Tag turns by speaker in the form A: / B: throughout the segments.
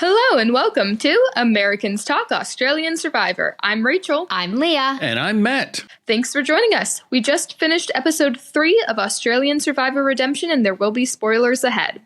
A: Hello and welcome to Americans Talk Australian Survivor. I'm Rachel.
B: I'm Leah.
C: And I'm Matt.
A: Thanks for joining us. We just finished episode 3 of Australian Survivor Redemption, and there will be spoilers ahead.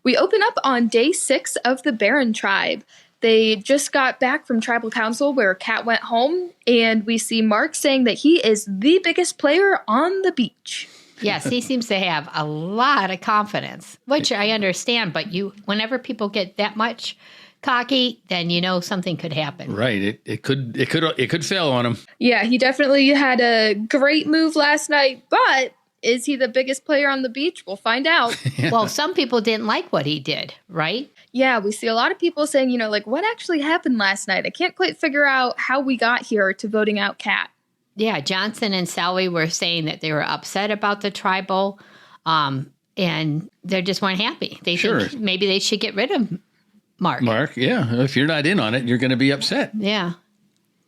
A: We open up on day 6 of the Barron tribe. They just got back from tribal council where Kat went home, and we see Mark saying that he is the biggest player on the beach.
B: Yes, he seems to have a lot of confidence, which I understand. But whenever people get that much cocky, then you know something could happen.
C: Right. It could fail on him.
A: Yeah, he definitely had a great move last night, but is he the biggest player on the beach? We'll find out.
B: Well, some people didn't like what he did, right?
A: Yeah, we see a lot of people saying, what actually happened last night? I can't quite figure out how we got here to voting out Kat.
B: Yeah, Johnson and Selby were saying that they were upset about the tribal, and they just weren't happy. They think maybe they should get rid of Mark.
C: Mark, yeah. If you're not in on it, you're going to be upset.
B: Yeah.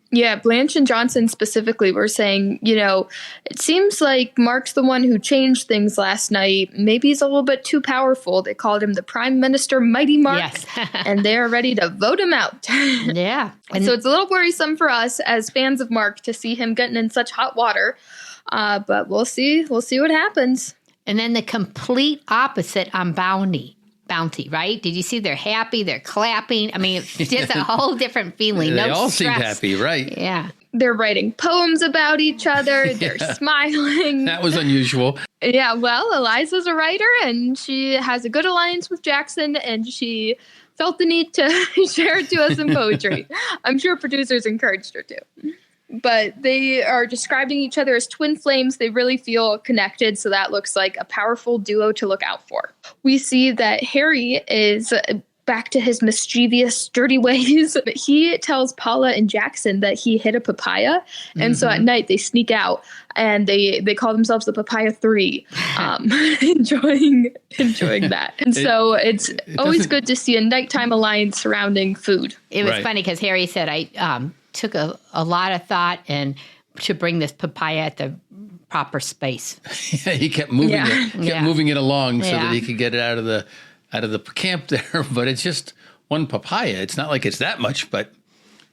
A: Yeah, Blanche and Johnson specifically were saying, it seems like Mark's the one who changed things last night. Maybe he's a little bit too powerful. They called him the Prime Minister Mighty Mark,
B: yes.
A: and they're ready to vote him out.
B: Yeah.
A: And so it's a little worrisome for us as fans of Mark to see him getting in such hot water. But we'll see. We'll see what happens.
B: And then the complete opposite on Bounty, right? Did you see they're happy, they're clapping? I mean, it's just a whole different feeling.
C: They
B: no
C: all
B: stress.
C: seem happy, right?
B: Yeah.
A: They're writing poems about each other. They're smiling.
C: That was unusual.
A: Yeah, well, Eliza's a writer, and she has a good alliance with Jackson, and she felt the need to share it to us in poetry. I'm sure producers encouraged her to. But they are describing each other as twin flames. They really feel connected, so that looks like a powerful duo to look out for. We see that Harry is back to his mischievous, dirty ways. He tells Paula and Jackson that he hit a papaya, and so at night they sneak out and they call themselves the Papaya 3, enjoying that. And so it's always good to see a nighttime alliance surrounding food.
B: It was funny because Harry said, I took a lot of thought and to bring this papaya at the proper space.
C: Yeah, he kept moving it, moving it along so that he could get it out of the camp there. But it's just one papaya. It's not like it's that much, but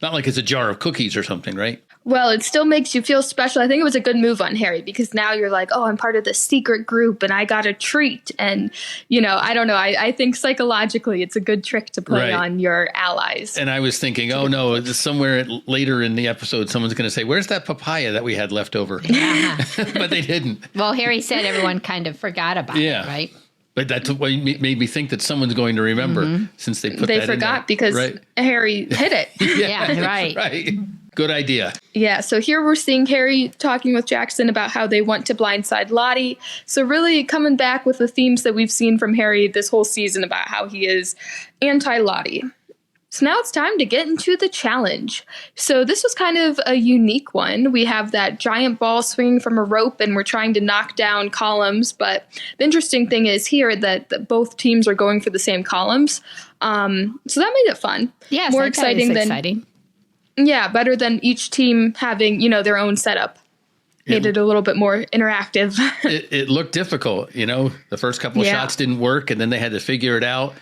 C: not like it's a jar of cookies or something, right?
A: Well, it still makes you feel special. I think it was a good move on Harry because now you're like, oh, I'm part of the secret group and I got a treat. And, I don't know. I think psychologically it's a good trick to play on your allies.
C: And I was thinking, oh, no, somewhere later in the episode, someone's going to say, where's that papaya that we had left over?
B: Yeah.
C: But they didn't.
B: Well, Harry said everyone kind of forgot about it, right?
C: But that's what made me think that someone's going to remember since they put that in there.
A: They forgot because Harry hit it.
B: Yeah, right.
C: Right. Good idea.
A: Yeah, so here we're seeing Harry talking with Jackson about how they want to blindside Lottie. So really coming back with the themes that we've seen from Harry this whole season about how he is anti-Lottie. So now it's time to get into the challenge. So this was kind of a unique one. We have that giant ball swinging from a rope and we're trying to knock down columns. But the interesting thing is here that both teams are going for the same columns. So that made it fun.
B: Yes,
A: more exciting than
B: exciting.
A: Yeah, better than each team having, their own setup. Made it a little bit more interactive.
C: It looked difficult, The first couple of shots didn't work, and then they had to figure it out.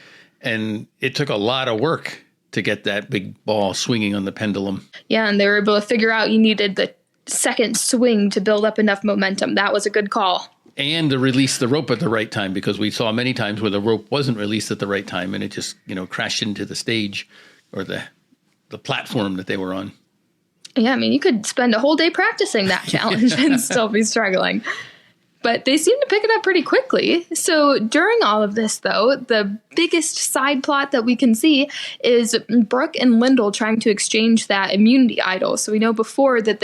C: And it took a lot of work to get that big ball swinging on the pendulum. Yeah,
A: and they were able to figure out you needed the second swing to build up enough momentum. That was a good call.
C: And to release the rope at the right time, because we saw many times where the rope wasn't released at the right time, and it just, crashed into the stage or the platform that they were on.
A: Yeah, you could spend a whole day practicing that challenge and still be struggling. But they seem to pick it up pretty quickly. So during all of this, though, the biggest side plot that we can see is Brooke and Lyndall trying to exchange that immunity idol. So we know before that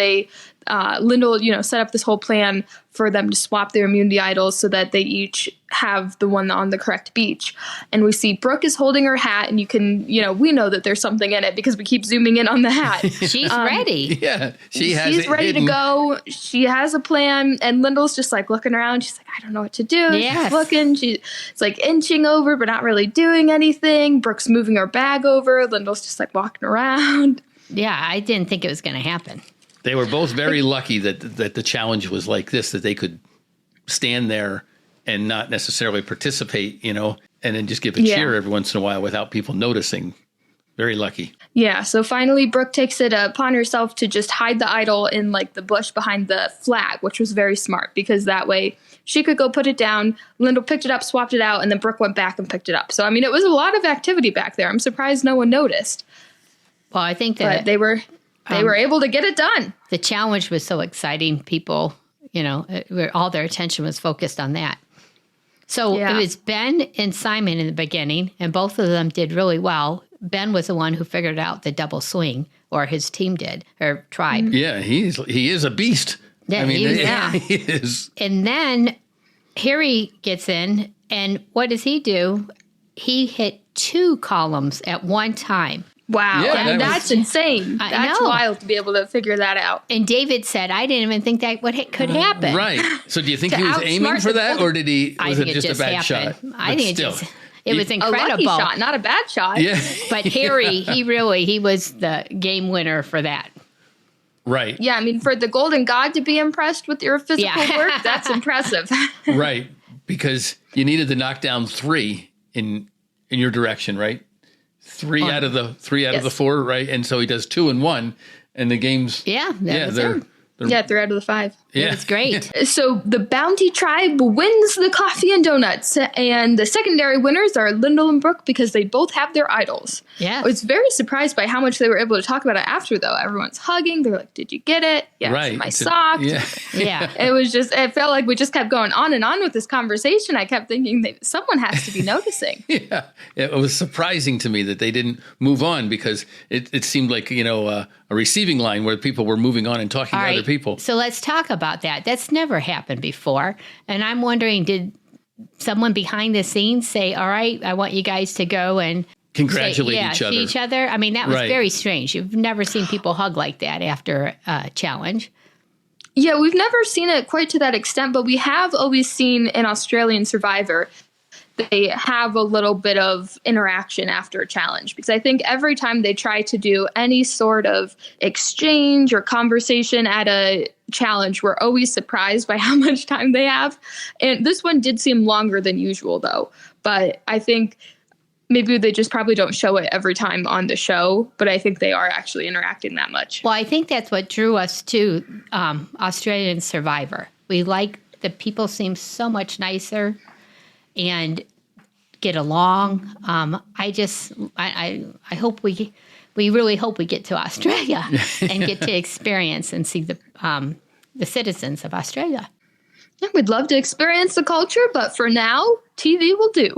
A: Lyndall, set up this whole plan for them to swap their immunity idols so that they each have the one on the correct beach. And we see Brooke is holding her hat, and you can, we know that there's something in it because we keep zooming in on the hat.
B: She's ready.
C: Yeah,
A: she's ready to go. She has a plan, and Lyndall's just like looking around. She's like, I don't know what to do.
B: Yes.
A: She's looking. She's like inching over, but not really doing anything. Brooke's moving her bag over. Lyndall's just like walking around.
B: Yeah, I didn't think it was going to happen.
C: They were both very lucky that the challenge was like this, that they could stand there and not necessarily participate, and then just give a cheer every once in a while without people noticing. Very lucky.
A: Yeah, so finally Brooke takes it upon herself to just hide the idol in like the bush behind the flag, which was very smart because that way she could go put it down. Lyndall picked it up, swapped it out, and then Brooke went back and picked it up. So, I mean, it was a lot of activity back there. I'm surprised no one noticed.
B: Well, I think that...
A: But they were able to get it done.
B: The challenge was so exciting. People, all their attention was focused on that. So It was Ben and Simon in the beginning, and both of them did really well. Ben was the one who figured out the double swing, or his team did, or tried.
C: Yeah, he is a beast.
B: Yeah, he is. And then Harry gets in, and what does he do? He hit 2 columns at one time.
A: Wow, and that's insane. That's wild to be able to figure that out.
B: And David said, I didn't even think that could happen.
C: Right. So do you think he was aiming for that, or was it just a bad shot?
B: I think it was incredible.
A: A lucky shot, not a bad shot.
C: Yeah.
B: But Harry, he was the game winner for that.
C: Right.
A: Yeah, I mean, for the Golden God to be impressed with your physical work, that's impressive.
C: Right. Because you needed to knock down 3 in your direction, right? 3 out of the 4, right? And so he does 2 and 1, and the game's
A: they're 3 out of the 5.
B: Yeah, it's great.
A: So the Bounty Tribe wins the coffee and donuts, and the secondary winners are Lyndall and Brooke because they both have their idols.
B: Yeah,
A: I was very surprised by how much they were able to talk about it after, though. Everyone's hugging. They're like, "Did you get it? Yeah,
C: right.
A: It's in my sock."
B: Yeah.
A: It felt like we just kept going on and on with this conversation. I kept thinking that someone has to be noticing.
C: Yeah, it was surprising to me that they didn't move on because it seemed like a receiving line where people were moving on and talking to other people.
B: So let's talk about that. That's never happened before. And I'm wondering, did someone behind the scenes say, all right, I want you guys to go and
C: congratulate
B: each other? I mean, that was very strange. You've never seen people hug like that after a challenge.
A: Yeah, we've never seen it quite to that extent, but we have always seen in Australian Survivor they have a little bit of interaction after a challenge, because I think every time they try to do any sort of exchange or conversation at a challenge, we're always surprised by how much time they have. And this one did seem longer than usual, though. But I think maybe they just probably don't show it every time on the show, but I think they are actually interacting that much.
B: Well, I think that's what drew us to Australian Survivor. We like the people seem so much nicer and get along. I hope we really hope we get to Australia and get to experience and see the citizens of Australia.
A: Yeah, we'd love to experience the culture, but for now, TV will do.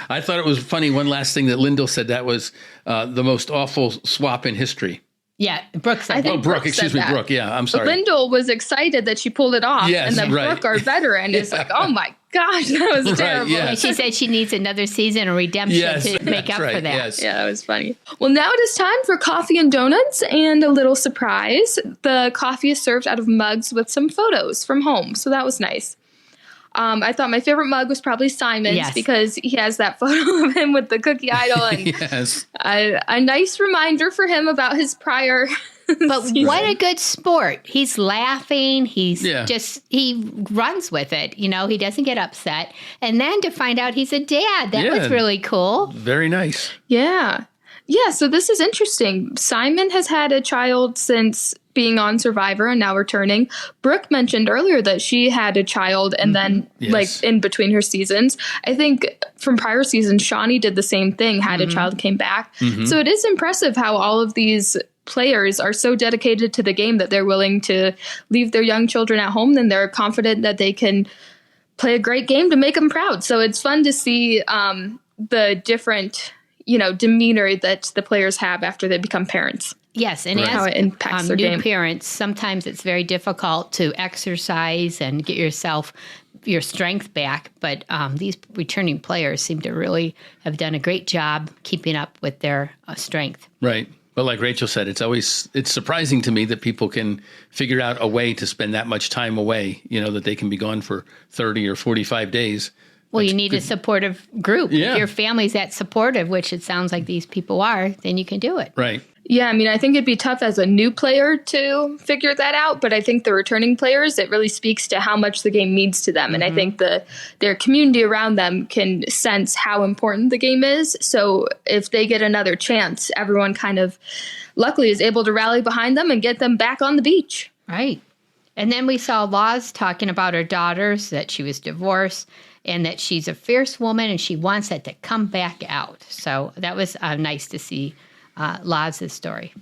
C: I thought it was funny. One last thing that Lyndall said, that was the most awful swap in history.
B: Yeah, Brooke said that.
C: Oh, Brooke, excuse me, Brooke. Yeah, I'm sorry.
A: Lyndall was excited that she pulled it off.
C: Yes,
A: and then Brooke, our veteran, is like, oh my gosh, that was terrible.
C: Yeah.
B: And she said she needs another season of redemption to make up for that.
C: Yes.
A: Yeah, that was funny. Well, now it is time for coffee and donuts and a little surprise. The coffee is served out of mugs with some photos from home, so that was nice. I thought my favorite mug was probably Simon's because he has that photo of him with the cookie idol and a nice reminder for him about his prior
B: But
A: season.
B: what a good sport. He's laughing. He runs with it. He doesn't get upset. And then to find out he's a dad, that was really cool.
C: Very nice.
A: Yeah. Yeah, so this is interesting. Simon has had a child since being on Survivor and now returning. Brooke mentioned earlier that she had a child and then in between her seasons. I think from prior seasons, Shawnee did the same thing, had a child, came back. So it is impressive how all of these players are so dedicated to the game that they're willing to leave their young children at home, and they're confident that they can play a great game to make them proud. So it's fun to see the different demeanor that the players have after they become parents.
B: Yes, and
A: how it impacts their
B: new
A: game.
B: parents, sometimes it's very difficult to exercise and get your strength back. But these returning players seem to really have done a great job keeping up with their strength.
C: Right. But like Rachel said, it's surprising to me that people can figure out a way to spend that much time away, that they can be gone for 30 or 45 days.
B: Well, you need a supportive group.
C: Yeah.
B: If your family's that supportive, which it sounds like these people are, then you can do it.
C: Right.
A: Yeah, I mean, I think it'd be tough as a new player to figure that out, but I think the returning players, it really speaks to how much the game means to them. And I think their community around them can sense how important the game is. So if they get another chance, everyone kind of luckily is able to rally behind them and get them back on the beach.
B: Right. And then we saw Laws talking about her daughters, that she was divorced and that she's a fierce woman and she wants that to come back out. So that was nice to see Laws' story.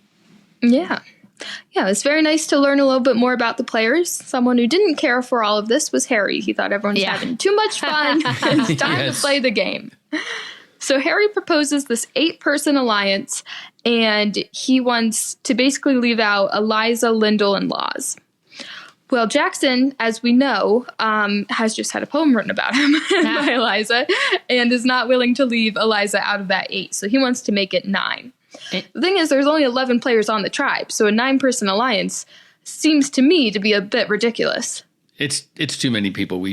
A: Yeah. Yeah, it's very nice to learn a little bit more about the players. Someone who didn't care for all of this was Harry. He thought everyone was having too much fun. It's time to play the game. So Harry proposes this 8-person alliance, and he wants to basically leave out Eliza, Lyndall, and Laws. Well, Jackson, as we know, has just had a poem written about him by Eliza and is not willing to leave Eliza out of that 8. So he wants to make it 9. The thing is, there's only 11 players on the tribe, so a 9-person alliance seems to me to be a bit ridiculous.
C: It's too many people.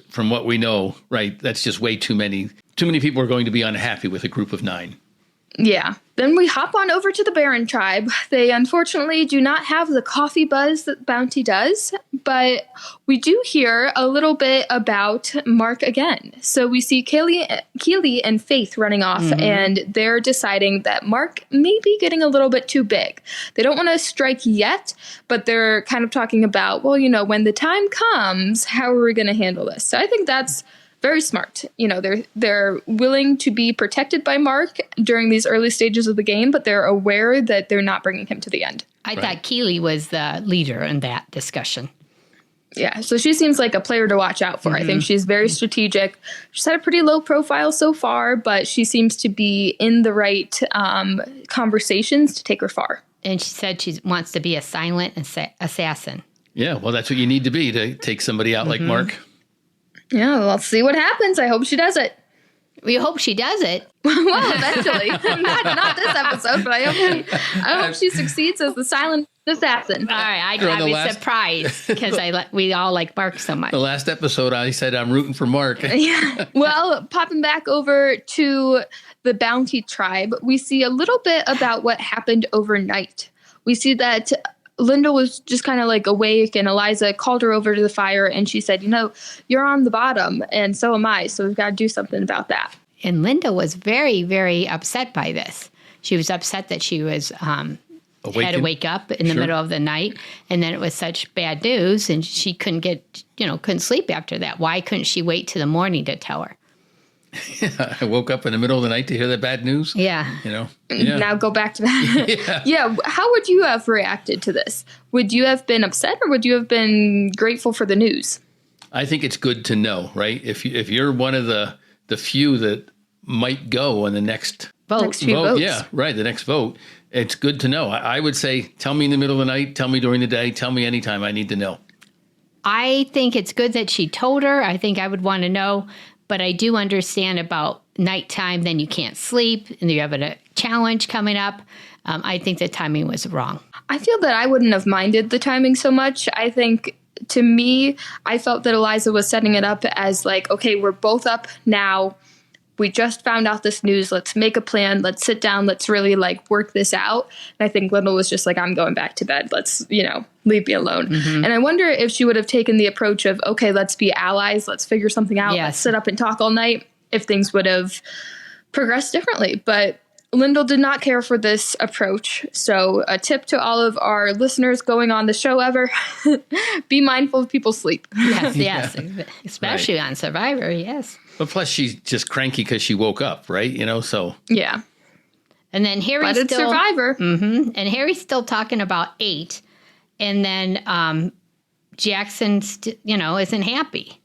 C: From what we know, right? That's just way too many. Too many people are going to be unhappy with a group of 9.
A: Yeah. Then we hop on over to the Baron tribe. They unfortunately do not have the coffee buzz that Bounty does, but we do hear a little bit about Mark again. So we see Keely and Faith running off, and they're deciding that Mark may be getting a little bit too big. They don't want to strike yet, but they're kind of talking about, well, when the time comes, how are we going to handle this? So I think that's very smart. They're willing to be protected by Mark during these early stages of the game, but they're aware that they're not bringing him to the end.
B: I thought Keely was the leader in that discussion.
A: Yeah, so she seems like a player to watch out for. I think she's very strategic. She's had a pretty low profile so far, but she seems to be in the right conversations to take her far.
B: And she said she wants to be a silent assassin.
C: Yeah, well, that's what you need to be to take somebody out like Mark.
A: Yeah, well, let's see what happens. I hope she does it.
B: We hope she does it.
A: Well, eventually. not this episode, but I hope she succeeds as the silent assassin.
B: All right, I was surprised because we all like Mark so much.
C: The last episode, I said I'm rooting for Mark.
A: Yeah. Well, popping back over to the Bounty tribe, we see a little bit about what happened overnight. We see that Lyndall was just kind of like awake, and Eliza called her over to the fire, and she said, you're on the bottom, and so am I, so we've got to do something about that.
B: And Linda was very, very upset by this. She was upset that she was had to wake up in the middle of the night, and then it was such bad news, and she couldn't sleep after that. Why couldn't she wait till the morning to tell her?
C: I woke up in the middle of the night to hear that bad news.
B: Yeah.
A: Now go back to that. Yeah. How would you have reacted to this? Would you have been upset, or would you have been grateful for the news?
C: I think it's good to know, right? If you're one of the few that might go on the next
A: vote,
C: yeah, right, the next vote, it's good to know. I would say, tell me in the middle of the night, tell me during the day, tell me anytime. I need to know.
B: I think it's good that she told her. I think I would want to know. But I do understand about nighttime, then you can't sleep, and you have a challenge coming up. I think the timing was wrong.
A: I feel that I wouldn't have minded the timing so much. I think, to me, I felt that Eliza was setting it up as like, okay, we're both up now. We just found out this news. Let's make a plan. Let's sit down. Let's really work this out. And I think Lyndall was just like, I'm going back to bed. Let's, leave me alone. And I wonder if she would have taken the approach of, okay, let's be allies. Let's figure something out.
B: Yes.
A: Let's sit up and talk all night, if things would have progressed differently. But Lyndall did not care for this approach. So a tip to all of our listeners going on the show ever, be mindful of people's sleep.
B: Yes. Especially on Survivor, yes.
C: But plus, she's just cranky because she woke up, right? So.
A: Yeah.
B: And then Harry's
A: but it's
B: still
A: Survivor.
B: And Harry's still talking about 8, and then Jackson, isn't happy.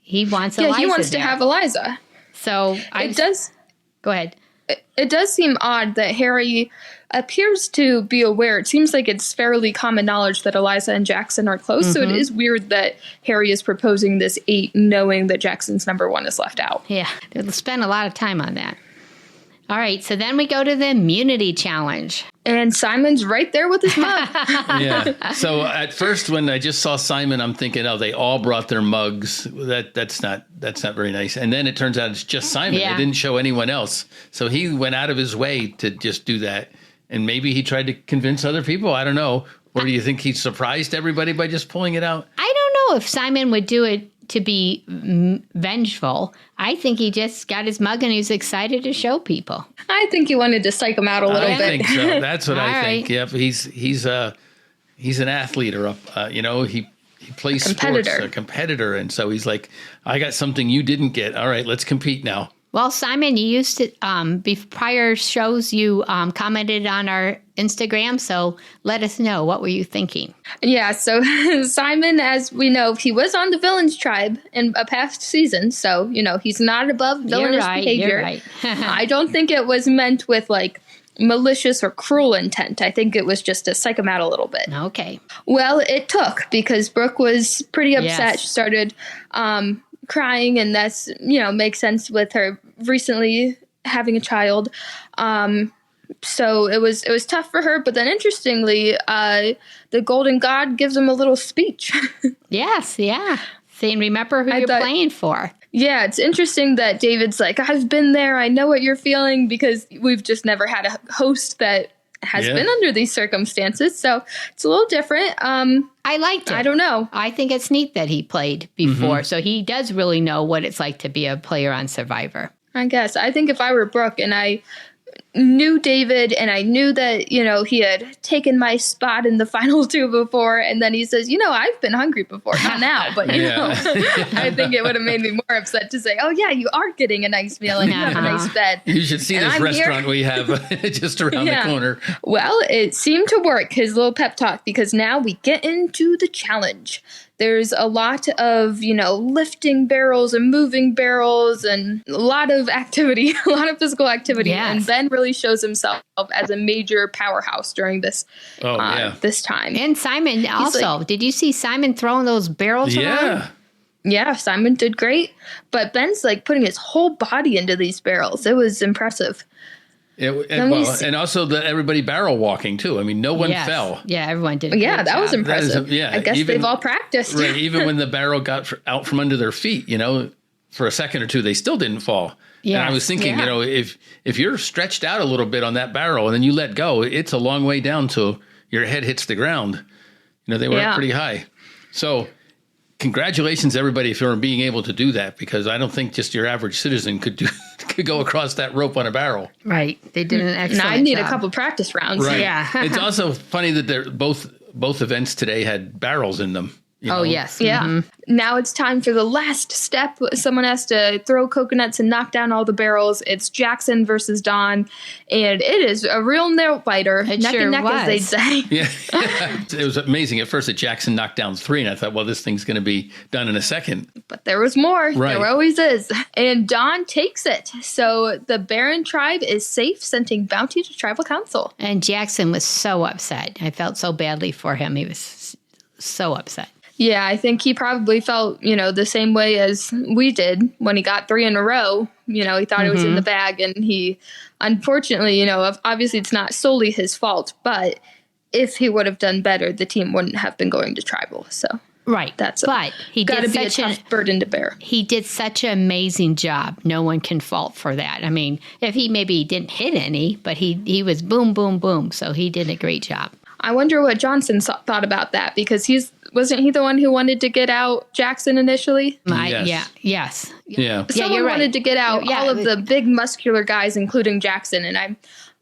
B: He wants Eliza.
A: Yeah, he wants
B: there.
A: to have Eliza.
B: So
A: it does.
B: Go ahead.
A: It does seem odd that Harry appears to be aware. It seems like it's fairly common knowledge that Eliza and Jackson are close. So it is weird that Harry is proposing this 8, knowing that Jackson's number 1 is left out.
B: Yeah, they'll spend a lot of time on that. All right, so then we go to the immunity challenge.
A: And Simon's right there with his mug.
C: Yeah. So at first, when I just saw Simon, I'm thinking, oh, they all brought their mugs. That's not very nice. And then it turns out it's just Simon.
B: Yeah.
C: They didn't show anyone else. So he went out of his way to just do that. And maybe he tried to convince other people. I don't know. Or do you think he surprised everybody by just pulling it out?
B: I don't know if Simon would do it to be vengeful. I think he just got his mug and he's excited to show people.
A: I think he wanted to psych him out a little bit.
C: I think so. That's what I
B: All
C: think.
B: right.
C: Yep. He's an athlete, or he plays
A: Competitor.
C: sports, a competitor, and so he's like, I got something you didn't get. All right, let's compete now.
B: Well, Simon, you used to, prior shows, you commented on our Instagram, so let us know. What were you thinking?
A: Yeah, so Simon, as we know, he was on the Villains Tribe in a past season, so, he's not above villainous behavior.
B: You're right.
A: I don't think it was meant with, malicious or cruel intent. I think it was just to psych him out a little bit.
B: Okay.
A: Well, it took, because Brooke was pretty upset.
B: Yes.
A: She started crying, and that's, makes sense with her recently having a child. So it was tough for her, but then interestingly, the Golden God gives him a little speech.
B: Yes, yeah. Saying, remember who you're playing for.
A: Yeah, it's interesting that David's like, I've been there, I know what you're feeling, because we've just never had a host that has been under these circumstances. So it's a little different.
B: I liked it.
A: I don't know.
B: I think it's neat that he played before, so he does really know what it's like to be a player on Survivor.
A: I guess. I think if I were Brooke and I knew David and I knew that, he had taken my spot in the final two before, and then he says, I've been hungry before. Not now, but, I think it would have made me more upset to say, oh, yeah, you are getting a nice meal and you have a nice bed.
C: You should see this restaurant we have just around the corner.
A: Well, it seemed to work, his little pep talk, because now we get into the challenge. There's a lot of, lifting barrels and moving barrels and a lot of activity, a lot of physical activity.
B: Yes.
A: And Ben really shows himself as a major powerhouse during this this time.
B: And Simon also. Did you see Simon throwing those barrels around?
A: Yeah, Simon did great. But Ben's putting his whole body into these barrels. It was impressive.
C: And also everybody barrel walking too. I mean, no one fell.
B: Yeah, everyone did.
A: Yeah, that was impressive.
C: I
A: guess they've all practiced.
C: Right, even when the barrel got out from under their feet, for a second or two, they still didn't fall. Yeah, and I was thinking, if you're stretched out a little bit on that barrel and then you let go, it's a long way down till your head hits the ground. They were up pretty high. So congratulations, everybody, for being able to do that, because I don't think just your average citizen could go across that rope on a barrel.
B: Right. They did an excellent
A: I need
B: job.
A: a couple practice rounds.
C: Right.
B: Yeah.
C: It's also funny that they're both events today had barrels in them.
B: Oh, yes.
A: Yeah.
B: Mm-hmm.
A: Now it's time for the last step. Someone has to throw coconuts and knock down all the barrels. It's Jackson versus Dawn, and it is a real nail biter.
B: It
A: neck
B: sure
A: and neck,
B: was.
A: as they'd say.
C: Yeah. It was amazing. At first, that Jackson knocked down 3, and I thought, well, this thing's going to be done in a second.
A: But there was more.
C: Right.
A: There always is. And Dawn takes it. So the Baron tribe is safe, sending bounty to tribal council.
B: And Jackson was so upset. I felt so badly for him. He was so upset.
A: Yeah, I think he probably felt, the same way as we did when he got 3 in a row. He thought it was in the bag, and he, unfortunately, obviously it's not solely his fault, but if he would have done better, the team wouldn't have been going to tribal. So
B: right, but he
A: got to
B: did
A: be a tough burden to bear.
B: He did such an amazing job. No one can fault for that. I mean, if he maybe didn't hit any, but he was boom, boom, boom. So he did a great job.
A: I wonder what Johnson thought about that, because wasn't he the one who wanted to get out Jackson initially?
B: Yes.
C: Yeah.
A: Someone
B: you're right.
A: wanted to get out all of the big muscular guys, including Jackson, and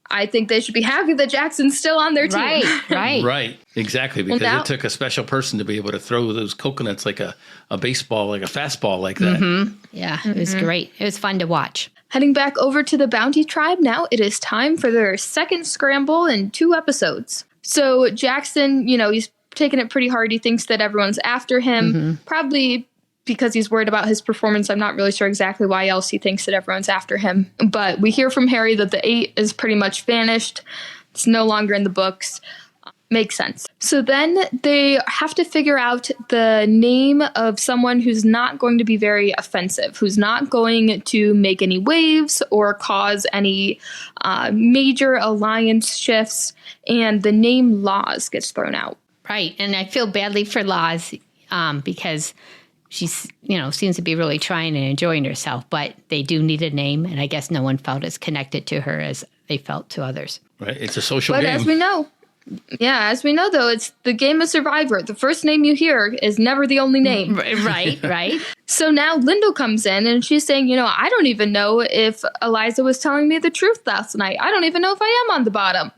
A: I think they should be happy that Jackson's still on their team.
B: Right.
C: Right. Exactly. Because it took a special person to be able to throw those coconuts like a baseball, like a fastball like that.
B: Mm-hmm. Yeah, it was great. It was fun to watch.
A: Heading back over to the Bounty Tribe now, it is time for their second scramble in 2 episodes. So Jackson, he's taking it pretty hard. He thinks that everyone's after him, probably because he's worried about his performance. I'm not really sure exactly why else he thinks that everyone's after him. But we hear from Harry that the 8 is pretty much vanished. It's no longer in the books. Makes sense. So then they have to figure out the name of someone who's not going to be very offensive, who's not going to make any waves or cause any major alliance shifts. And the name Laz gets thrown out.
B: Right. And I feel badly for Laz because she's, seems to be really trying and enjoying herself. But they do need a name. And I guess no one felt as connected to her as they felt to others.
C: Right. It's a social
A: game. But as we know, though, it's the game of Survivor. The first name you hear is never the only name.
B: Right.
A: So now Lyndall comes in and she's saying, I don't even know if Eliza was telling me the truth last night. I don't even know if I am on the bottom.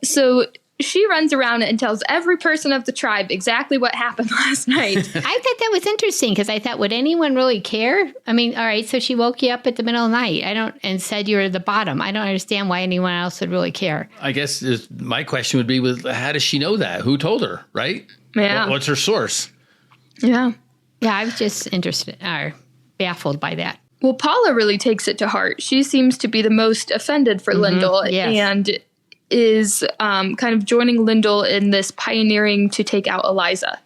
A: So she runs around and tells every person of the tribe exactly what happened last night.
B: I thought that was interesting because I thought, would anyone really care? I mean, all right, so she woke you up at the middle of the night and said you were at the bottom. I don't understand why anyone else would really care.
C: I guess my question would be, how does she know that? Who told her, right?
A: Yeah.
C: What's her source?
A: Yeah.
B: Yeah, I was just interested or baffled by that.
A: Well, Paula really takes it to heart. She seems to be the most offended for Lyndall and is kind of joining Lyndall in this pioneering to take out Eliza.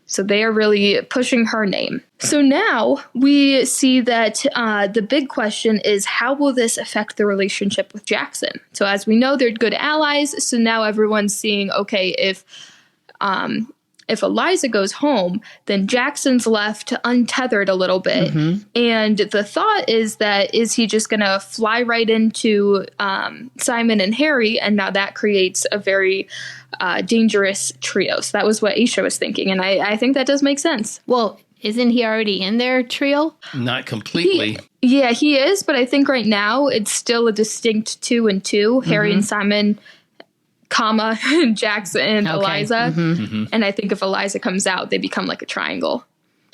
A: So they are really pushing her name. So now we see that the big question is, how will this affect the relationship with Jackson? So as we know, they're good allies. So now everyone's seeing, okay, if Eliza goes home, then Jackson's left untethered a little bit. And the thought is he just going to fly right into Simon and Harry? And now that creates a very dangerous trio. So that was what Aisha was thinking. And I think that does make sense.
B: Well, isn't he already in their trio?
C: Not completely.
A: He is. But I think right now it's still a distinct 2 and 2. Harry and Simon, Jackson and Eliza. And I think if Eliza comes out, they become like a triangle.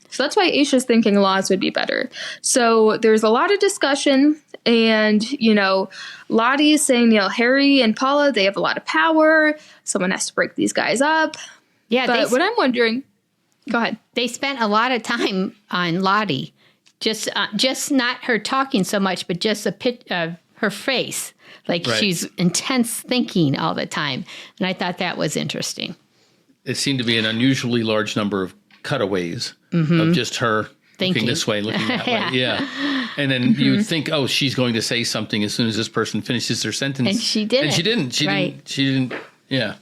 A: So that's why Aisha's thinking Laz would be better. So there's a lot of discussion. And, Lottie is saying, Harry and Paula, they have a lot of power. Someone has to break these guys up.
B: Yeah.
A: But what I'm wondering, go ahead.
B: They spent a lot of time on Lottie. Just not her talking so much, but just a pit of her face. Like she's intense thinking all the time. And I thought that was interesting.
C: It seemed to be an unusually large number of cutaways of just her looking this way, looking that way. Yeah. And then you would think, she's going to say something as soon as this person finishes their sentence.
B: And she didn't.
C: And she didn't. She didn't. Yeah.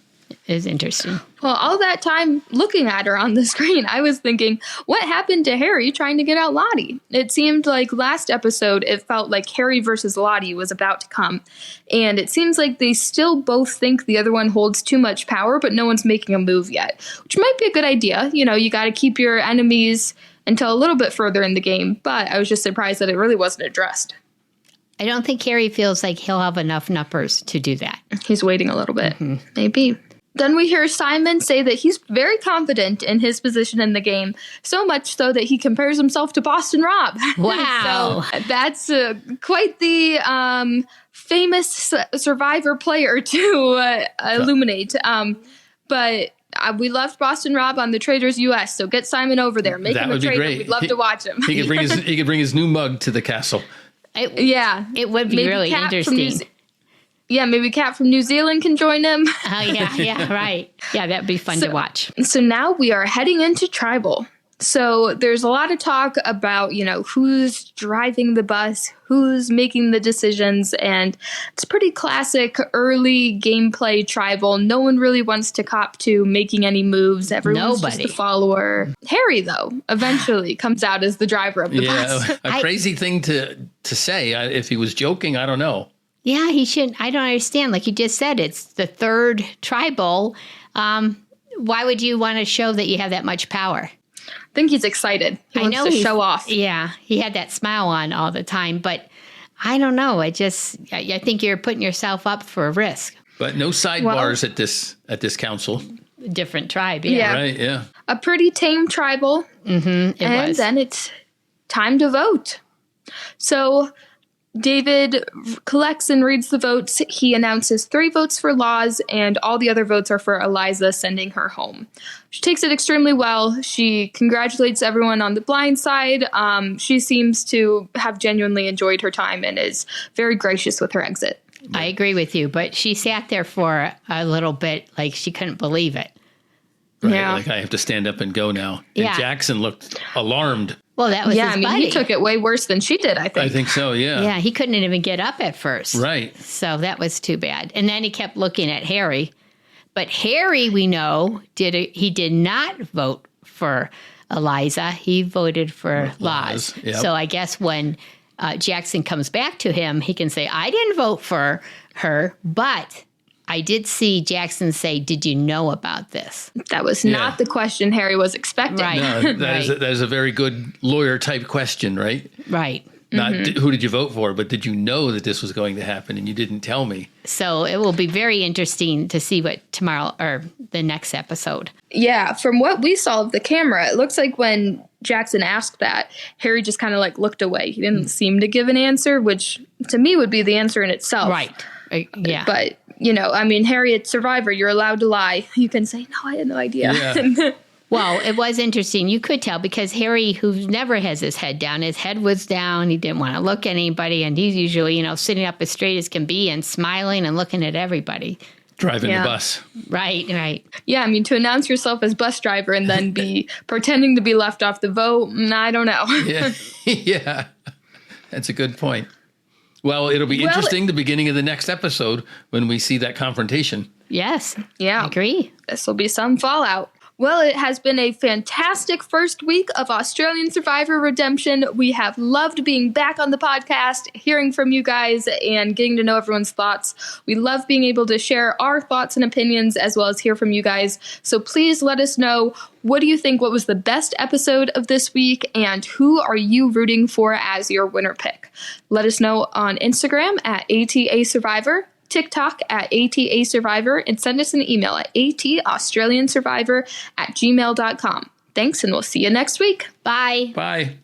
B: It was interesting.
A: Well, all that time looking at her on the screen, I was thinking, what happened to Harry trying to get out Lottie? It seemed like last episode, it felt like Harry versus Lottie was about to come. And it seems like they still both think the other one holds too much power, but no one's making a move yet, which might be a good idea. You got to keep your enemies until a little bit further in the game. But I was just surprised that it really wasn't addressed.
B: I don't think Harry feels like he'll have enough numbers to do that.
A: He's waiting a little bit. Maybe. Then we hear Simon say that he's very confident in his position in the game, so much so that he compares himself to Boston Rob.
B: Wow.
A: So that's quite the famous Survivor player to illuminate. But we left Boston Rob on the Traders US, so get Simon over there. Make him a trader. We'd love to watch him.
C: He could bring his new mug to the castle.
B: It would be really interesting.
A: Maybe Kat from New Zealand can join him.
B: Yeah, right. Yeah, that'd be fun to watch.
A: So now we are heading into Tribal. So there's a lot of talk about, who's driving the bus, who's making the decisions, and it's pretty classic early gameplay Tribal. No one really wants to cop to making any moves. Everyone's just a follower. Harry, though, eventually comes out as the driver of the bus.
C: A crazy thing to say. If he was joking, I don't know.
B: Yeah, he shouldn't. I don't understand. Like you just said, it's the third Tribal. Why would you want to show that you have that much power?
A: I think he's excited. He wants to show off.
B: Yeah, he had that smile on all the time. But I don't know. I think you're putting yourself up for a risk.
C: But no sidebars at this council.
B: Different tribe, yeah.
C: Right, yeah.
A: A pretty tame Tribal.
B: It was.
A: Then it's time to vote. So David collects and reads the votes. He announces 3 votes for Laz, and all the other votes are for Eliza, sending her home. She takes it extremely well. She congratulates everyone on the blind side. She seems to have genuinely enjoyed her time and is very gracious with her exit.
B: I agree with you, but she sat there for a little bit like she couldn't believe it.
C: Right,
A: Yeah.
C: like I have to stand up and go now. And
B: Yeah.
C: Jackson looked alarmed.
B: Well, that was his buddy.
A: he took it way worse than she did, I think.
C: I think so, yeah.
B: Yeah, he couldn't even get up at first.
C: Right.
B: So that was too bad. And then he kept looking at Harry. But Harry, we know, he did not vote for Eliza. He voted for Laz.
C: Yep.
B: So I guess when Jackson comes back to him, he can say, I didn't vote for her, but I did see Jackson say, did you know about this?
A: That was not the question Harry was expecting.
B: Right.
C: No, that is a very good lawyer type question, right?
B: Right.
C: Not who did you vote for, but did you know that this was going to happen and you didn't tell me?
B: So it will be very interesting to see what tomorrow or the next episode.
A: Yeah, from what we saw of the camera, it looks like when Jackson asked that, Harry just kind of like looked away. He didn't seem to give an answer, which to me would be the answer in itself.
B: Right. Yeah.
A: But, you know, I mean, Harry, it's Survivor. You're allowed to lie. You can say, no, I had no idea.
C: Yeah.
B: Well, it was interesting. You could tell because Harry, who never has his head down, his head was down. He didn't want to look at anybody. And he's usually, you know, sitting up as straight as can be and smiling and looking at everybody.
C: Driving
A: Yeah.
C: the bus.
B: Right, right.
A: Yeah, I mean, to announce yourself as bus driver and then be pretending to be left off the vote, I don't know.
C: Yeah. Yeah. That's a good point. Well, it'll be interesting the beginning of the next episode when we see that confrontation.
B: Yes.
A: Yeah.
B: I agree.
A: This will be some fallout. Well, it has been a fantastic first week of Australian Survivor Redemption. We have loved being back on the podcast, hearing from you guys, and getting to know everyone's thoughts. We love being able to share our thoughts and opinions as well as hear from you guys. So please let us know, what do you think what was the best episode of this week, and who are you rooting for as your winner pick? Let us know on Instagram at ATA Survivor, TikTok at ATA Survivor, and send us an email at ataustraliansurvivor@gmail.com. Thanks, and we'll see you next week.
B: Bye.
C: Bye.